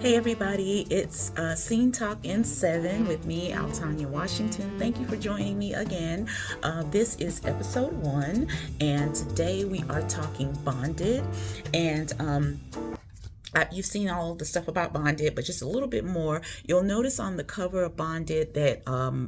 Hey everybody, it's Scene Talk in 7 with me, AlTonya Washington. Thank you for joining me again. This is episode 1, and today we are talking Bonded. And you've seen all the stuff about Bonded, but just a little bit more. You'll notice on the cover of Bonded that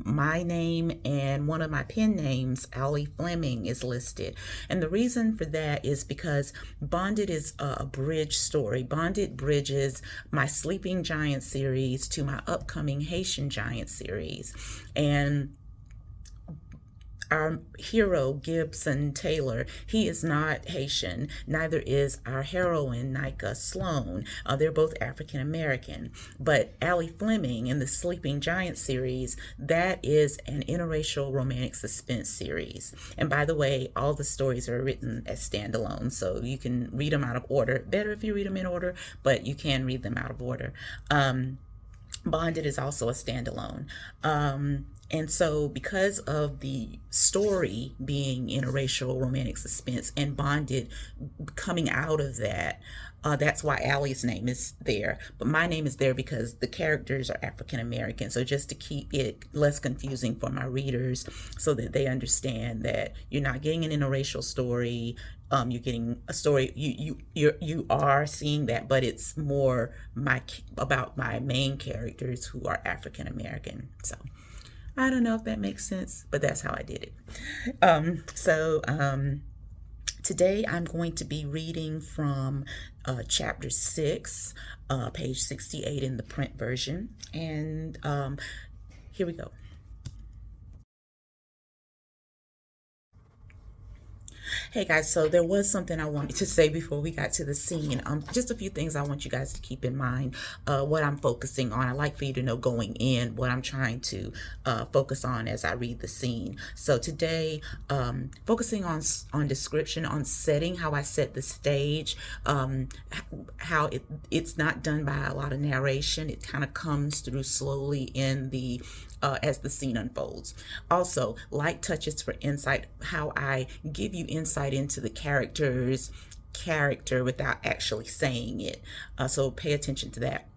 my name and one of my pen names, Allie Fleming, is listed. And the reason for that is because Bonded is a bridge story. Bonded bridges my Sleeping Giant series to my upcoming Haitian Giant series. And our hero, Gibson Taylor, he is not Haitian. Neither is our heroine, Nika Sloan. They're both African American. But Allie Fleming in the Sleeping Giant series, that is an interracial romantic suspense series. And by the way, all the stories are written as standalone, so you can read them out of order. Better if you read them in order, but you can read them out of order. Bonded is also a standalone. And so because of the story being interracial romantic suspense and Bonded coming out of that, that's why Allie's name is there. But my name is there because the characters are African American. So just to keep it less confusing for my readers so that they understand that you're not getting an interracial story. You're getting a story, you are seeing that, but it's more about my main characters who are African American. So I don't know if that makes sense, but that's how I did it. Today I'm going to be reading from chapter 6, page 68 in the print version. And here we go. Hey guys, so there was something I wanted to say before we got to the scene. Just a few things I want you guys to keep in mind, what I'm focusing on. I like for you to know going in what I'm trying to focus on as I read the scene. So today, focusing on description, on setting, how I set the stage, how it's not done by a lot of narration. It kind of comes through slowly in the as the scene unfolds. Also, light touches for insight, how I give you insight into the character's character without actually saying it. So pay attention to that.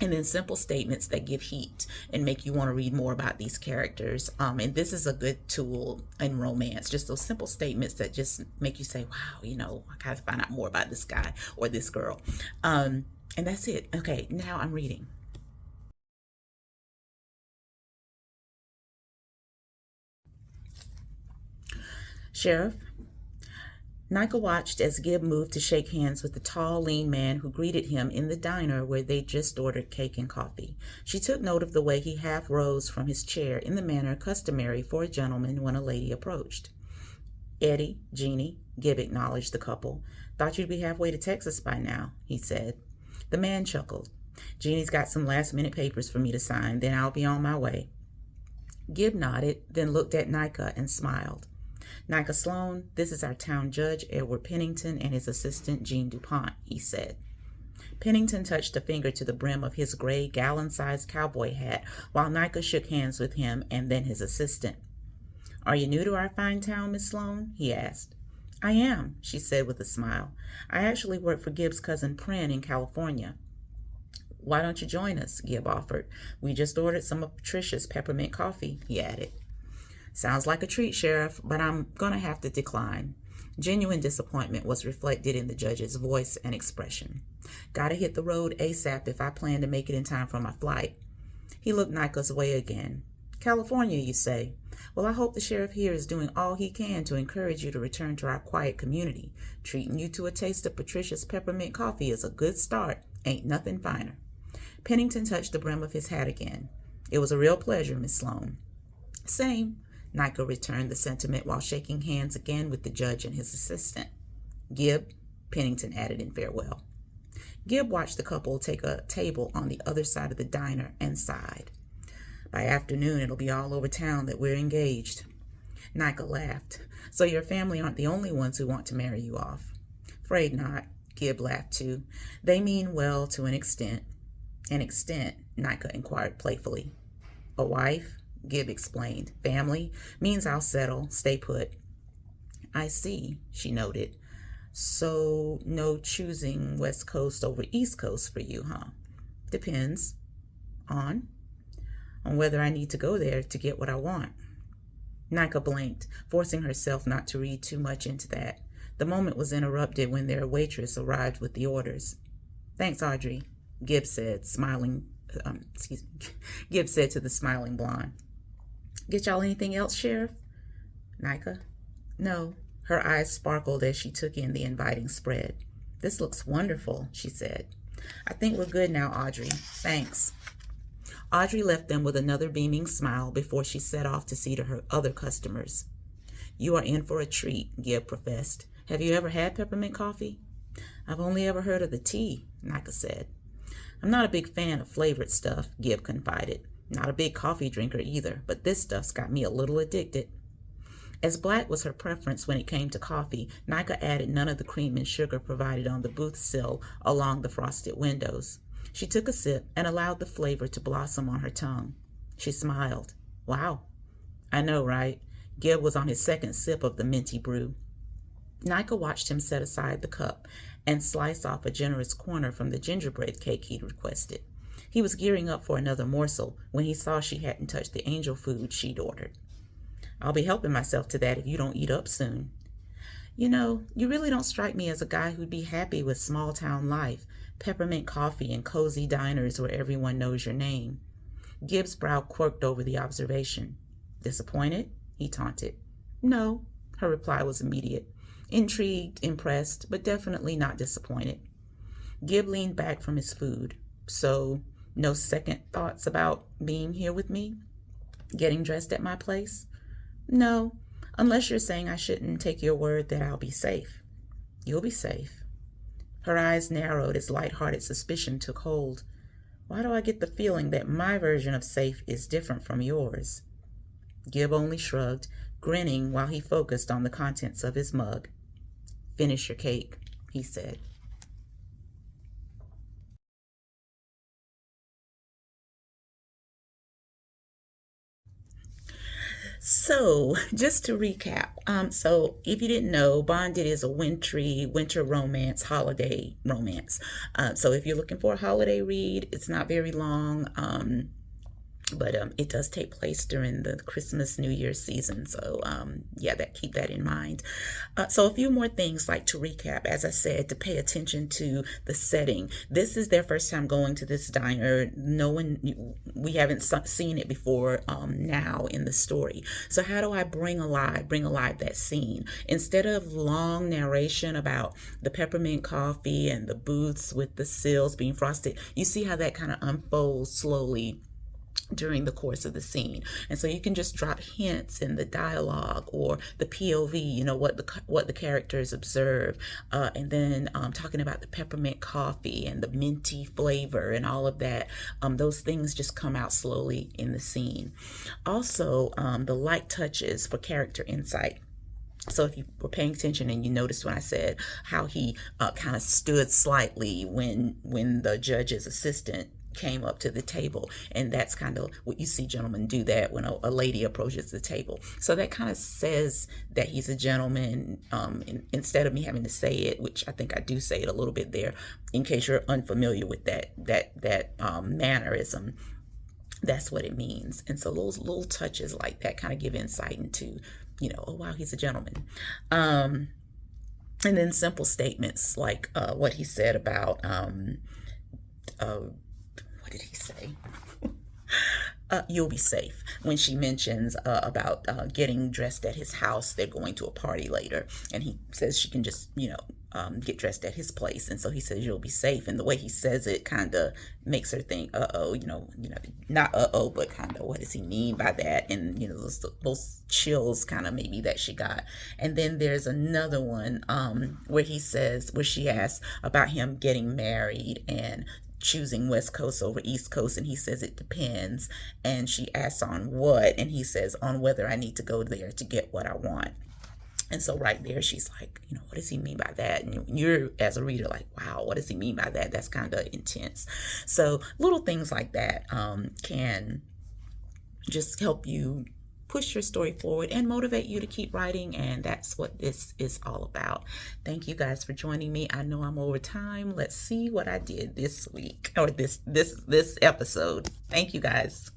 And then simple statements that give heat and make you want to read more about these characters. And this is a good tool in romance, just those simple statements that just make you say, wow, I gotta find out more about this guy or this girl. And that's it. Okay, now I'm reading. Sheriff. Nika watched as Gib moved to shake hands with the tall, lean man who greeted him in the diner where they'd just ordered cake and coffee. She took note of the way he half rose from his chair in the manner customary for a gentleman when a lady approached. Eddie, Jeannie, Gib acknowledged the couple. Thought you'd be halfway to Texas by now, he said. The man chuckled. Jeannie's got some last-minute papers for me to sign, then I'll be on my way. Gib nodded, then looked at Nika and smiled. Nika Sloan, this is our town judge, Edward Pennington, and his assistant, Jean DuPont, he said. Pennington touched a finger to the brim of his gray, gallon-sized cowboy hat while Nika shook hands with him and then his assistant. Are you new to our fine town, Miss Sloan? He asked. I am, she said with a smile. I actually work for Gib's cousin Pren in California. Why don't you join us? Gib offered. We just ordered some of Patricia's peppermint coffee, he added. Sounds like a treat, Sheriff, but I'm going to have to decline. Genuine disappointment was reflected in the judge's voice and expression. Gotta hit the road ASAP if I plan to make it in time for my flight. He looked Nika's way again. California, you say? Well, I hope the sheriff here is doing all he can to encourage you to return to our quiet community. Treating you to a taste of Patricia's peppermint coffee is a good start. Ain't nothing finer. Pennington touched the brim of his hat again. It was a real pleasure, Miss Sloan. Same. Nika returned the sentiment while shaking hands again with the judge and his assistant. Gib, Pennington added in farewell. Gib watched the couple take a table on the other side of the diner and sighed. By afternoon, it'll be all over town that we're engaged. Nika laughed. So your family aren't the only ones who want to marry you off. Afraid not. Gib laughed too. They mean well to an extent. An extent, Nika inquired playfully. A wife? Gib explained. Family means I'll settle, stay put. I see, she noted. So no choosing West Coast over East Coast for you, huh? Depends on whether I need to go there to get what I want. Nika blinked, forcing herself not to read too much into that. The moment was interrupted when their waitress arrived with the orders. Thanks, Audrey, Gibbs said, Gibbs said to the smiling blonde. Get y'all anything else, Sheriff? Nika? No. Her eyes sparkled as she took in the inviting spread. This looks wonderful, she said. I think we're good now, Audrey. Thanks. Audrey left them with another beaming smile before she set off to see to her other customers. You are in for a treat, Gibb professed. Have you ever had peppermint coffee? I've only ever heard of the tea, Nika said. I'm not a big fan of flavored stuff, Gibb confided. Not a big coffee drinker either, but this stuff's got me a little addicted. As black was her preference when it came to coffee, Nika added none of the cream and sugar provided on the booth sill along the frosted windows. She took a sip and allowed the flavor to blossom on her tongue. She smiled. Wow. I know, right? Gibb was on his second sip of the minty brew. Nika watched him set aside the cup and slice off a generous corner from the gingerbread cake he'd requested. He was gearing up for another morsel when he saw she hadn't touched the angel food she'd ordered. I'll be helping myself to that if you don't eat up soon. You know, you really don't strike me as a guy who'd be happy with small-town life, peppermint coffee and cozy diners where everyone knows your name. Gibbs' brow quirked over the observation. Disappointed? He taunted. No, her reply was immediate. Intrigued, impressed, but definitely not disappointed. Gibb leaned back from his food. So, no second thoughts about being here with me? Getting dressed at my place? No, unless you're saying I shouldn't take your word that I'll be safe. You'll be safe. Her eyes narrowed as light-hearted suspicion took hold. Why do I get the feeling that my version of safe is different from yours? Gibb only shrugged, grinning while he focused on the contents of his mug. Finish your cake, he said. So, just to recap, so if you didn't know, Bonded is a winter romance, holiday romance. So if you're looking for a holiday read, it's not very long, but it does take place during the Christmas, New Year's season. So yeah, keep that in mind. So a few more things like to recap, as I said, to pay attention to the setting. This is their first time going to this diner. We haven't seen it before now in the story. So how do I bring alive that scene? Instead of long narration about the peppermint coffee and the booths with the sills being frosted, you see how that kind of unfolds slowly during the course of the scene. And so you can just drop hints in the dialogue or the POV, you know, what the characters observe, and then talking about the peppermint coffee and the minty flavor and all of that. Those things just come out slowly in the scene. Also, the light touches for character insight. So if you were paying attention and you noticed when I said how he kind of stood slightly when the judge's assistant came up to the table, and that's kind of what you see gentlemen do that when a lady approaches the table. So that kind of says that he's a gentleman, instead of me having to say it, which I think I do say it a little bit there, in case you're unfamiliar with that mannerism. That's what it means. And so those little touches like that kind of give insight into, you know, oh wow, he's a gentleman. And then simple statements like what he said about what did he say? You'll be safe. When she mentions about getting dressed at his house, they're going to a party later, and he says she can just, you know, get dressed at his place, and so he says you'll be safe. And the way he says it kind of makes her think, you know, not but kind of what does he mean by that? And you know, those chills kind of maybe that she got. And then there's another one where she asks about him getting married and choosing West Coast over East Coast, and he says it depends, and she asks on what, and he says on whether I need to go there to get what I want. And so right there she's like, you know, what does he mean by that? And you're as a reader like, wow, what does he mean by that? That's kind of intense. So little things like that can just help you push your story forward and motivate you to keep writing. And that's what this is all about. Thank you guys for joining me. I know I'm over time. Let's see what I did this week or this episode. Thank you guys.